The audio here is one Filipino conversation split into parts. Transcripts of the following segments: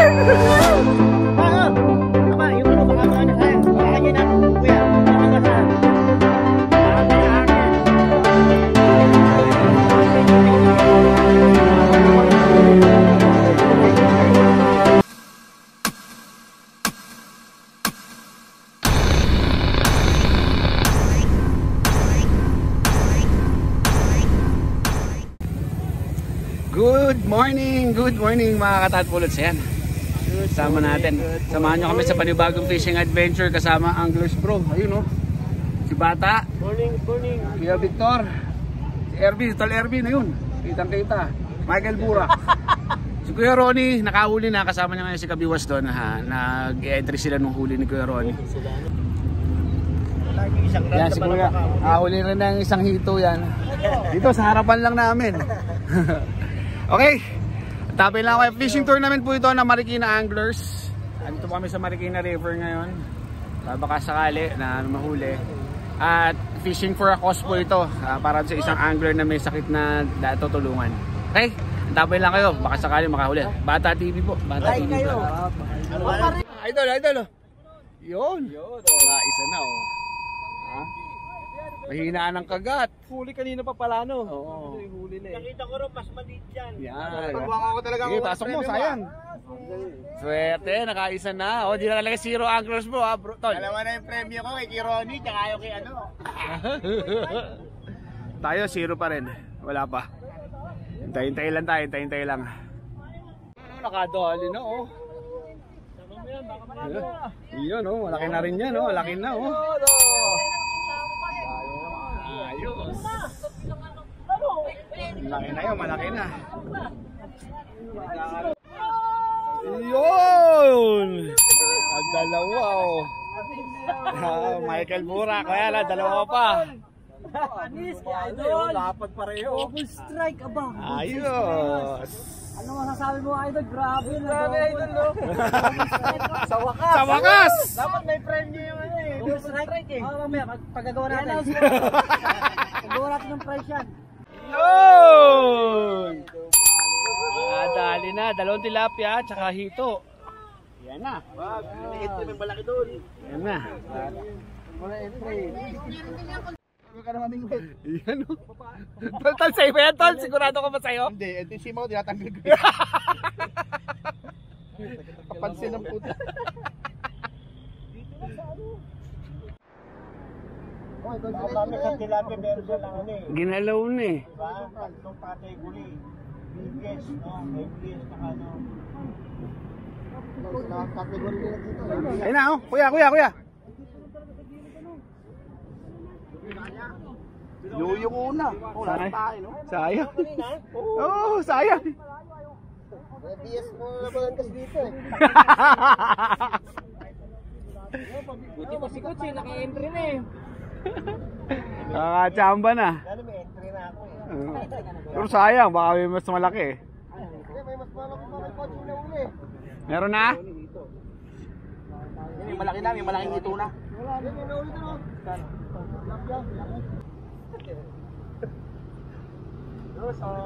Tama, yung ano, baka mga nasayang. Baka nyo na, kuya. Baka masahan. Good morning mga katatpulots. Yan, sama natin. Samahan nyo kami sa panibagong fishing adventure kasama Anglers Bro. Ayun, si Bata. Morning. Kuya Victor. Si Erby, Tol Erby na yun. Kitang kita. Michael Bura. Si Kuya Ronnie, nakahuli na. Kasama niya ngayon si Kabiwas doon. Nag-entry sila nung huli ni Kuya Ronnie. Yan si Kuya. Huli rin ng isang hito yan. Dito sa harapan lang namin. Okay, tapin lang ako. Fishing tournament po ito ng Marikina Anglers. Dito po kami sa Marikina River ngayon. Baka sakali na mahuli. At fishing for a cause po ito, para sa isang angler na may sakit na tutulungan. Okay, tapin lang kayo. Baka sakali makahuli. Bata TV po. Bata TV po. Idol. Yun. Isa na Mahinaan ng kagat. Huli kanina pa pala, no? Oo. Huli na eh. Nakita ko rin, mas maliit yan. Yan. Pagwaka ko talaga. Sige, pasok mo, sayang. Swerte, nakaisa na. Di na talaga zero anglers mo, bro. Tol. Dalawa na yung premyo ko, kay Ronnie, tsaka yung kay ano. Tayo, zero pa rin. Wala pa. Hintay-hintay lang tayo, hintay-hintay lang. Nakadali na, Iyon, malaki na rin yan, malaki na, Ayos. Malaki na yun, malaki na. Yun! Dalawa, Michael Bura, kaya dalawa pa. Anis, idol. Dapat pareho. Double strike, abang. Ayos. Ano masasabi mo, idol? Grabe, idol, no? Sa wakas! Dapat may premyo yung ano eh. Double strike eh. Oo, mamaya, pagkagawa natin. Pagkagawa natin ng price yan. Yun! Dali na, dalawang tilapia, tsaka hito. Yan na. May malaki doon. Yan na. Wala entry. Huwag ka naman mingwit. Yan Tol, sa'yo ba yan, Tol? Sigurado ka ba sa'yo? Hindi, ito yung sima ko, tinatanggal ko. Kapansin ng puta. Marami sa tilapia meron siya lang ano eh. Ginalaw na eh. Diba? Tatlong patay guli. Biggest, no? Biggest na ano. Kategori nila dito. Ayun na, kuya. Yuyo ko una. Wala na tayo, no? Sayang. Sayang. BS mo na ba lang dito eh. Buti pa si Coach eh, naka-entry na eh. Nakakachamba na. Lalo may entry na ako eh. Pero sayang, baka may mas malaki eh. May mas malaki pa may Coach na uli. Meron na? Yung malaki na, yung malaking ito na. Wala, yung nauli na.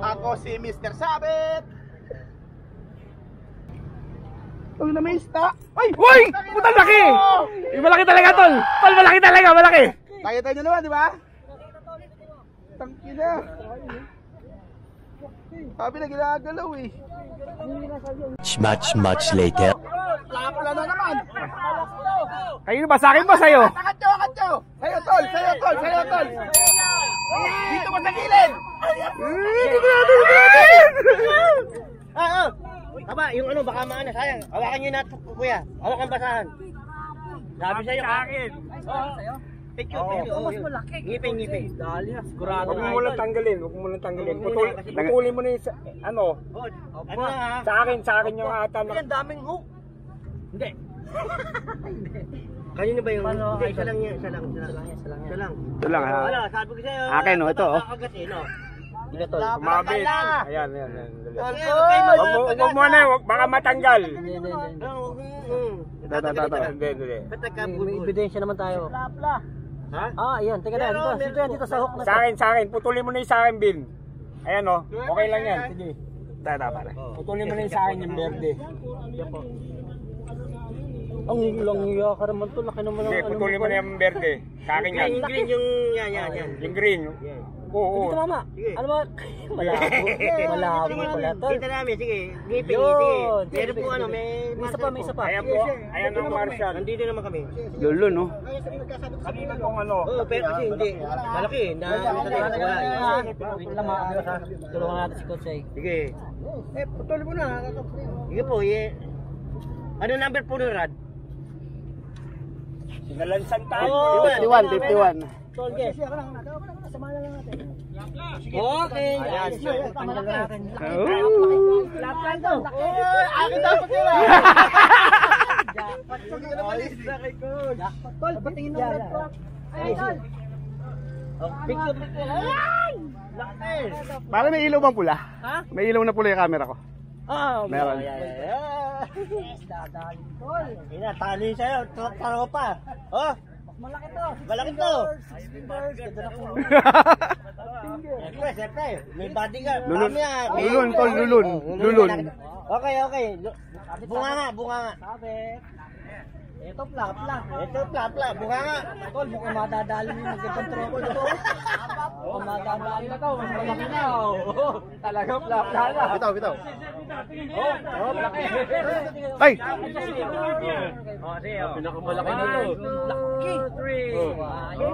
Ako si Mr. Sabit. Ang na may isda. Ay! Uy! Putang laki! Yung malaki talaga, Tol! Tol, malaki talaga, malaki! Nakita nyo naman, di ba? Tangki na. Sabi na ginagalaw eh. Much later. Lapla na naman. Kayo ba? Sa akin ba? Sa'yo? Akatyo. Sa'yo, Tol. Dito mo sa gilid. Dito natin! Tama, yung ano, baka maana, sayang. Hawakan nyo na ito, kuya. Hawakan basahan. Sabi sa'yo. Sa akin. Sa'yo? Thank you. Mas malaki. Ngipin. Dali na, sigurado. Huwag mo lang tanggalin. Putulin mo na yung ano. Ano ha? Sa akin yung ata. Ang daming hook. Hindi. Kanino ba yung... Hindi, isa lang yan. Isa lang. Ito lang ha. Wala, sabi ko sa'yo. Akin ito Kakagat eh, no? Mabit. Ayan. Huwag mo na, baka matanggal. Hindi. May ebidensya naman tayo. Ha? Ayan, teka na, dito sa hook na. Sa akin, putulin mo na yung sa akin, Bin. Ayan okay lang yan. Sige. Tata pare. Putulin mo na yung sa akin yung berde. Ang langya ka naman to, laki naman ang Putulin mo na yung berde. Sa akin yan. Yung green, yung yan. Yung green. Oo. Dito mama. Ano ba? Malabo pala to. Kita namin, sige. Ngipin, Yun. sige. Pero po ano, may isa pa. Ayan po. Ayan ang Marshall. Nandito naman kami. Lolo, no? Kanina pong ano. Oo, pero kasi hindi. Malaki. Wait lang ha. Tulungan natin si Coach Ay. Sige. Putol mo na. Sige po, ano number po nun, Rad? Sinalansan tayo. 51. Tol, guess. Okay. Ayan. Tanggal natin. Oh. Lapan to. Akin dapat yun ah. Jackpot. Tol, patingin ng red clock. Ay, Tol. Picture. Ay! Laki. Para may ilaw bang pula? Ha? May ilaw na pula yung camera ko. Meron. Dadali, Tol. Talo yun sa'yo. Tropa. Oh. Malaki to. Malaki to. Fingers. Ganda na po. Siyempre. May body ka. Lulun, tol, lulun. Okay. Bunga nga. Sabi. Ito plap. Bunga nga. Tol, mukhang madadali mo yung magandang tropa dito. Mukhang madadali na to. Mas malaki na. Talaga plap na. Bitaw. Oh, malaki. Ay! Pinakamalaki na to. Laki. 3.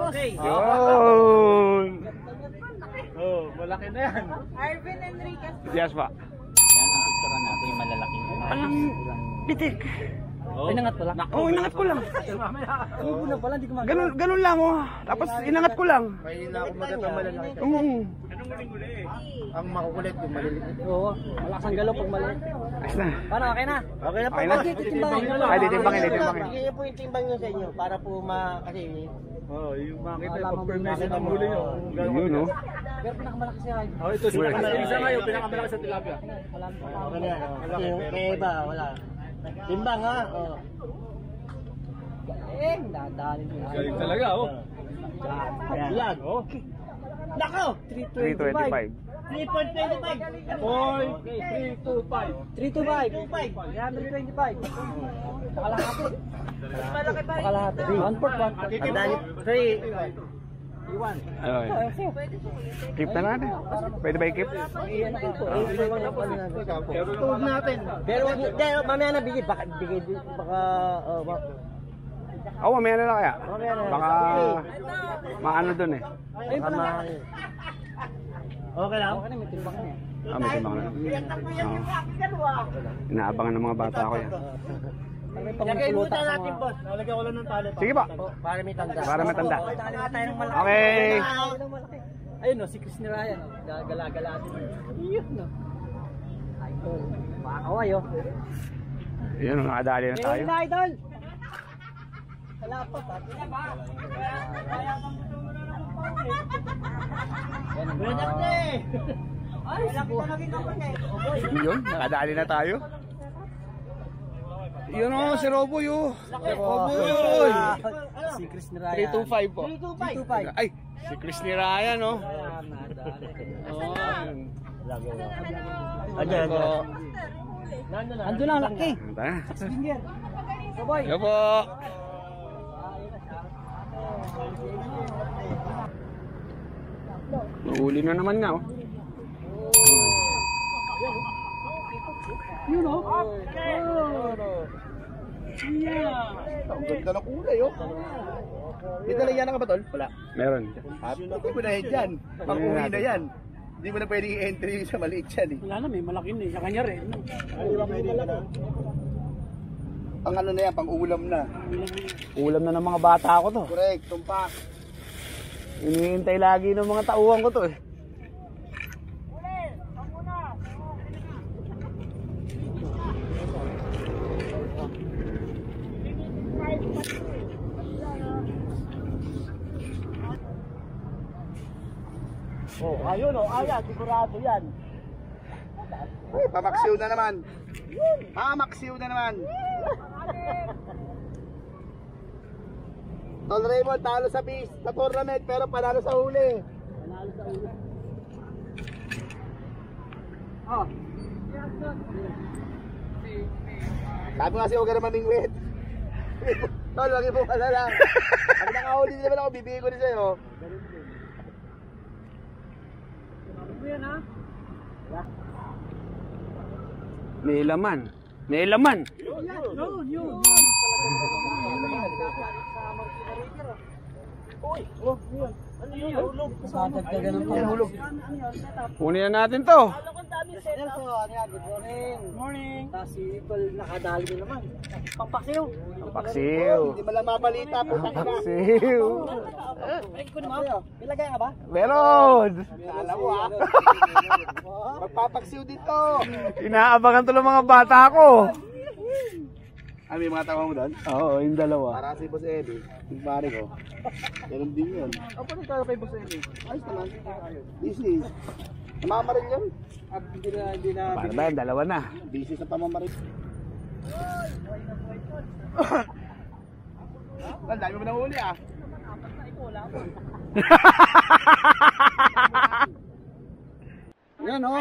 Okay. Yun! Oh, malaki na yan. Arvin Enriquez. Yes pa. Yan ang picturean natin yung malalaking. Anong bitik? Inangat ko lang. Oo, inangat ko lang. Tubo na pala, hindi ko magagawa. Ganun lang oh. Tapos inangat ko lang. May na ako magandang malalaki. Ang makukulit yung maliliit. Oo, malakas ang galaw pag maliit. Ayos na. Paano, okay na? Okay na po. Okay na. Titimbangin nyo lang. Ay, titimbangin. Bigyan niyo po yung timbang nyo sa inyo para po kasi Yung makita yung pag-permission ng huli nyo. Yun oh. pero pinakamalaki siya. Oh, ito pinakamalaki sa ngayon, pinakamalaki sa tilapia. Okay na yan. Kasi yung may iba, wala. Timbang ha. Dadali mo. Galing talaga, oh. Yan. Okay. Nako! 325. 3.25. Boy, 325. 325. 325. Pakalahati. Pakalahati. 1/4. Ang dali. 3. Ano yun? Keep na natin. Pwede ba i-keep? Tuwag natin. Pero mamaya na bigay. Baka Oo, mamaya na lang kaya. Mamaya na. Baka maano dun eh. ayun pala. Okay lang? Okay na, may timbang na. May timbang na. Inaabangan ng mga bata ko yan. Lagay muna natin, boss. Nalagyan ko lang ng tali. Sige po. Para may tanda. Para matanda. Tali nga tayo ng malaki. Okay. Ayun no, si Chris ni Ryan. Gagala-gala din. Yun no. Ay, tol. Makakaway oh. Yun, nakadali na tayo. Hey, idol! Salapat ha. Yun, nakadali na tayo. Yun o, si Roboy o. Roboy! Si Chris ni Ryan. 325 po. 325. Ay, si Chris ni Ryan o. Ayan. Ando lang, laki. Tara. Finger. Roboy. Yo po. Uli na naman nga oh. Yun o. Ang ganda ng kulay oh. May dalagyan ka ba tol? Wala. Meron. Hindi mo na yan dyan. Pang-uwi na yan. Hindi mo na pwedeng i-entry sa maliit yan eh. Wala na, may malaki na. Sa kanya rin. Pang ano na yan, pang-ulam na. Ulam na ng mga bata ko to. Correct, tumpak. Hinihintay lagi ng mga tauhan ko to eh. Oh, ayun o, ayan, sigurado yan. Uy, pamaksiw na naman. Pamaksiw na naman. Tol Raymond, talo sa tournament pero panalo sa huli. Panalo sa ulo. Oh, Sabi nga si Oga naman ng wet. Tol, lagi po pala lang. Pag nakahuli din naman ako, bibigay ko rin sa'yo. May laman. May laman. Kunin na natin to. Morning. Tapos si Ipol nakadali din naman. Pampaksiw. Paksiw. Hindi mo lang mabalita po. Paksiw. Ay, ko naman. Ilagay nga ba? Meron. Alam mo ah. Magpapaksiw dito. Inaabangan to ng mga bata ko. May mga tawa mo doon? Oo, yung dalawa. Para si Boss Eddie, yung pare ko. Ganun din yun. Ako rin tayo kay Boss Eddie. Ayos naman. Busy. Namamaril yun. Hindi na. Para ba yan? Dalawa na. Busy sa pamamaril. Ang dami mo nahuli ah. Yan oh.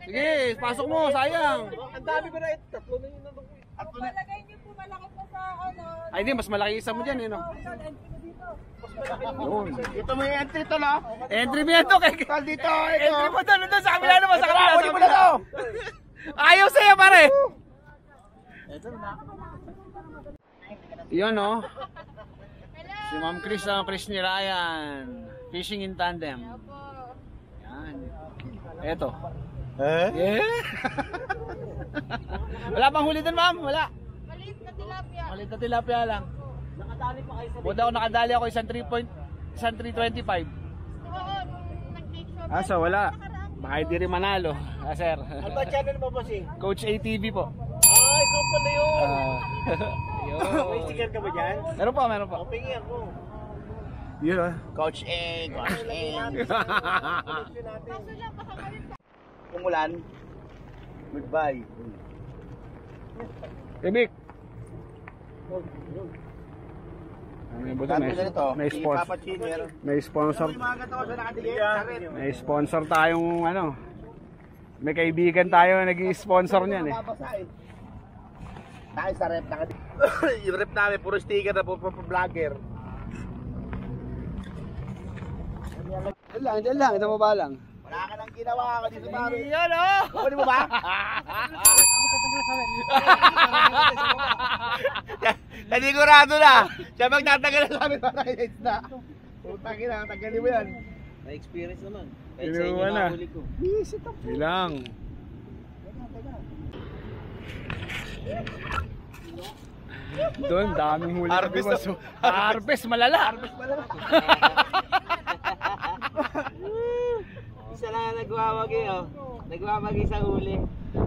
Sige, pasok mo, sayang. Ang dami ko na ito. Tatlo na yun nandun. Malagay niyo po malaki po sa ano. Ay di, mas malaki isa mo dyan eh no. Yun. Ito mo yung entry to no? Entry mo yan to kay... Tal dito, ito. Entry mo doon sa kabila naman sa kabila. Huli mo na to. Ayaw sa'yo pare. Yun oh. Si Ma'am Chris ang Chris ni Ryan. Fishing in tandem. Yan. Eto. Yeah. Wala pang huli doon, ma'am? Wala. Maliit na tilapia. Maliit na tilapia lang. Nakadali pa kayo sa Buda ako nakadali ako isang 3.25. Oo, nung nag-take shop. So wala. Baka hindi rin manalo. Sir. Ano ba channel mo, bossing? Coach ATV po. Ah, ikaw pala yun. May Yun. sticker ka ba dyan? Meron pa, meron pa. Pingi ako. Yun ah. Coach A, Coach A. Kaso lang, baka kalit pa. Umulan. Goodbye. Ibig. Ano ba Sabi na nito, may si sponsor. Papa Chiner. May sponsor. Mga gatawa sa nakatigil. May sponsor tayong ano. May kaibigan tayo na nag-i-sponsor niyan eh. Mababasa eh. Tayo sa rep yung rep namin, puro sticker na puro vlogger. Diyan lang, ito mo ba lang? Wala ka nang ginawa ka dito pare. Yan oh! Kukunin mo ba? Nanigurado na. Siya magtatagal na namin para i-edit na. Putang ina, tagalin mo yan. May experience naman. Kinuha na. ko. Bilang. Doon, daming huli. Harvest. Harvest, malala. Isa lang ang nagwawagi, oh. Nagwawagi sa huli.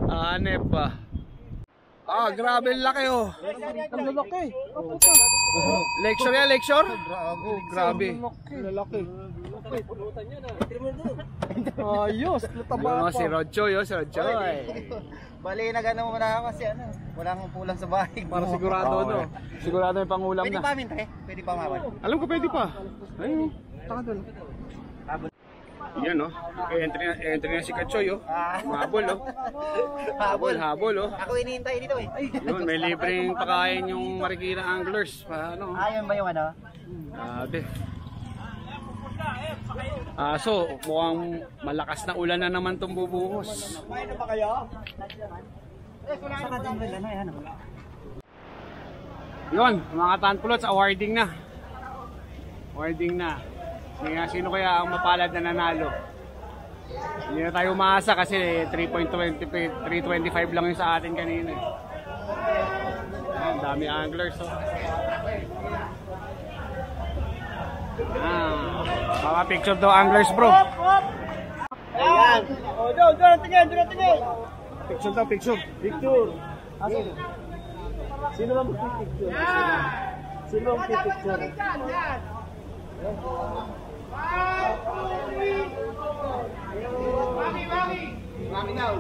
Ane pa. Grabe ang laki oh. Ang lalaki. Lecture yan, lecture? Grabe. Lalaki. Ayos. Yung si Rodjoy, si Rodjoy. Bali na gano'n mo na ako kasi ano, wala akong pulang sa bahay. Para sigurado no. Sigurado may pangulam Pwede na. pa mintre? Pwede pa mawal. Alam ko pwede pa. Ayun, taka doon. Yan oh. Entry na si Kachoy oh. Habol oh. Habol oh. Ako hinihintay dito eh. Yun, may libreng pakain yung Marikina Anglers. Paano? Ayun ba yung ano? Grabe. So mukhang malakas na ulan na naman itong bubuhos. Kumain na ba kayo? Yun, mga tanpulots, awarding na. Awarding na. Sino kaya ang mapalad na nanalo? Hindi na tayo umaasa kasi 3.25 lang yung sa atin kanina. Ang dami anglers oh. Mga picture daw anglers bro. Ayan. Oh, doon tingin. Picture daw, picture. Sino ba magpipicture? Sino ang pipicture? Mami daw.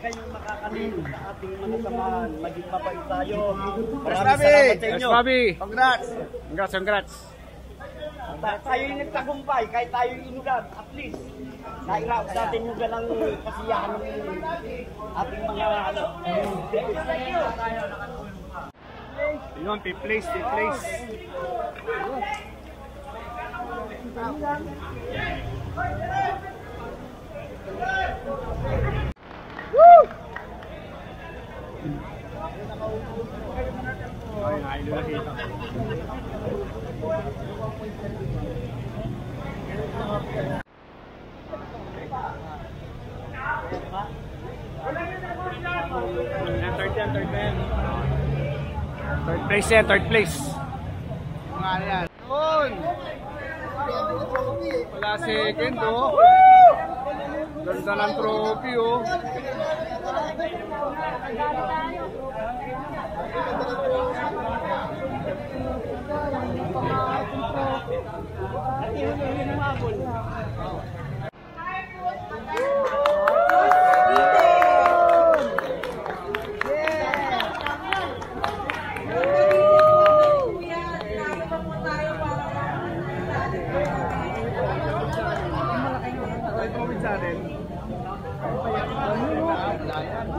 kayong makakanin sa ating mga samahan. Maging mabait tayo. Yes, Maraming salamat sa Yes, inyo. Bobby. Congrats! Congrats. Tayo yung nagtagumpay, kahit tayo yung inulan, at least, nairaos natin yung ganang kasiyahan ng ating mga ano. Yun, place. Third place. Mga ano yan. Yun! Wala second, oh. Ganda ng trophy, oh.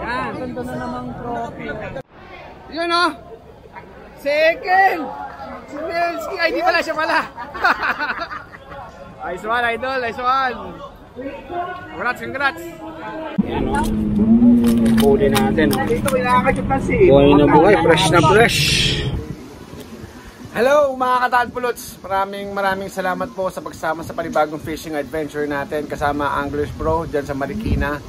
Yan. Ganda na namang trophy. Yun, oh. Second! Si Nelsky. Ay, di pala siya pala. Nice one, idol. Nice one. Congrats. Huli natin. Dito kinakachot na si. Buhay na buhay. Fresh na fresh. Hello mga katadpulots. Maraming salamat po sa pagsama sa panibagong fishing adventure natin kasama Anglers Bro dyan sa Marikina.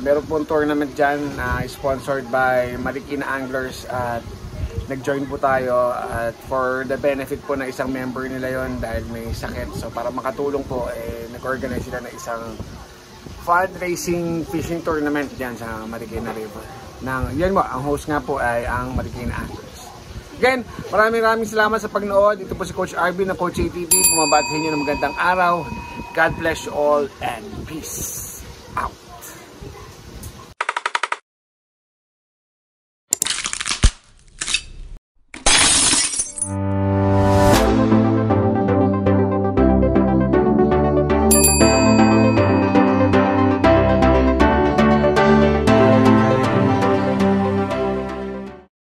Meron pong tournament dyan sponsored by Marikina Anglers at nag-join po tayo at for the benefit po ng isang member nila yon dahil may sakit. So para makatulong po, nag-organize sila ng isang fundraising fishing tournament dyan sa Marikina River. Yan mo, ang host nga po ay ang Marikina Anglers. Again, maraming salamat sa pagnood. Ito po si Coach Arvin ng Coach ATV. Bumabati sa inyo ng magandang araw. God bless you all and peace out.